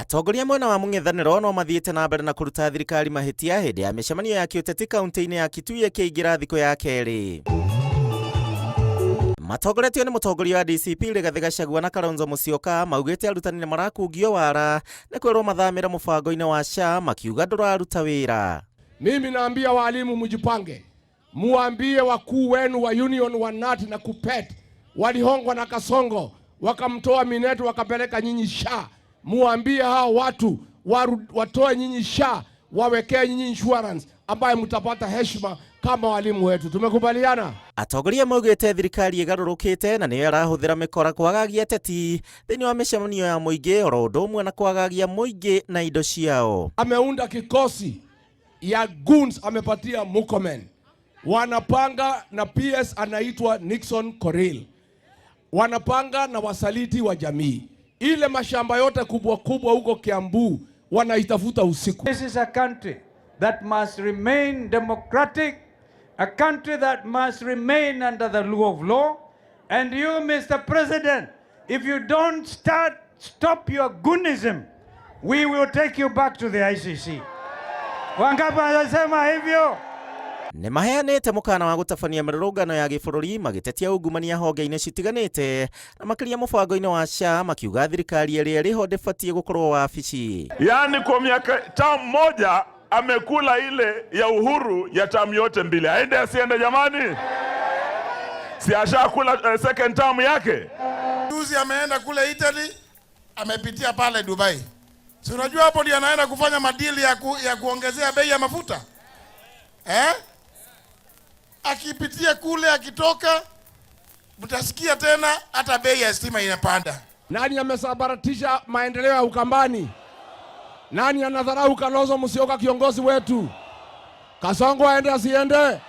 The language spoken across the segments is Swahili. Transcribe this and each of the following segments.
Atongoria mwena wa mung'ethaniro no mathiite na mbere na kuruta thirikari mahitia hindi ya micemanio ya kiuteti kaunti-ini ya Kitui ikiingira thiko ya keri. Matongoretio ni mutongoria wa DCP Rigathi Gachagua na Kalonzo Musyoka maugite arutani ni marakungio wara ni kwirwo mathamira mubango-ini wa SHA makiuga nduraruta wira. Mimi naambia walimu mjipange, muambie wakuu wenu wa union wa NAT na KUPPET walihongwa na Kasongo wakamtoa Minetu wakapeleka nyinyi SHA. Muambie hao watu watoe nyinyi SHA wawekee nyinyi insurance ambaye mtapata heshima kama walimu wetu. Tumekubaliana? Atongoria maugite thirikari igarurukite na niyo arahuthira mikora kwagagia teti thini wa micemanio ya muingi oro undu umwe na kwagagia muingi na indo ciao. Ameunda kikosi ya goons, amepatia Murkomen, wanapanga na PS anaitwa Nixon Koril, wanapanga na wasaliti wa jamii. Ile mashamba yote kubwa kubwa huko Kiambu wanaitafuta usiku. This is a country that must remain democratic, a country that must remain under the rule of law. And you, Mr. President, if you don't stop your goonism, we will take you back to the ICC. Wangapi wanasema hivyo? Ni maheanite mukana wa gutabania mirurungano ya gibururi magitetia ungumania honge-ini citiganite na makiria mubango-ini wa SHA makiuga thirikari iria riho ndibatie gukorwo wabici. Yani kwa miaka tamu moja amekula ile ya Uhuru ya tamu yote mbili. Aende asiende jamani? Si ashakula second term yake? Juzi ameenda kule Italy, amepitia pale Dubai. Si unajua hapo ndio anaenda kufanya madili ya kuongezea bei ya mafuta? Akipitia kule akitoka mtasikia tena hata bei ya stima inapanda. Nani amesabaratisha maendeleo ya Ukambani? Nani anadharau Kalonzo Musyoka kiongozi wetu? Kasongo aende asiende?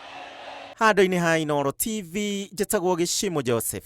Handu-ini ha Inooro TV, njĩtagwo Gĩchimo Joseph.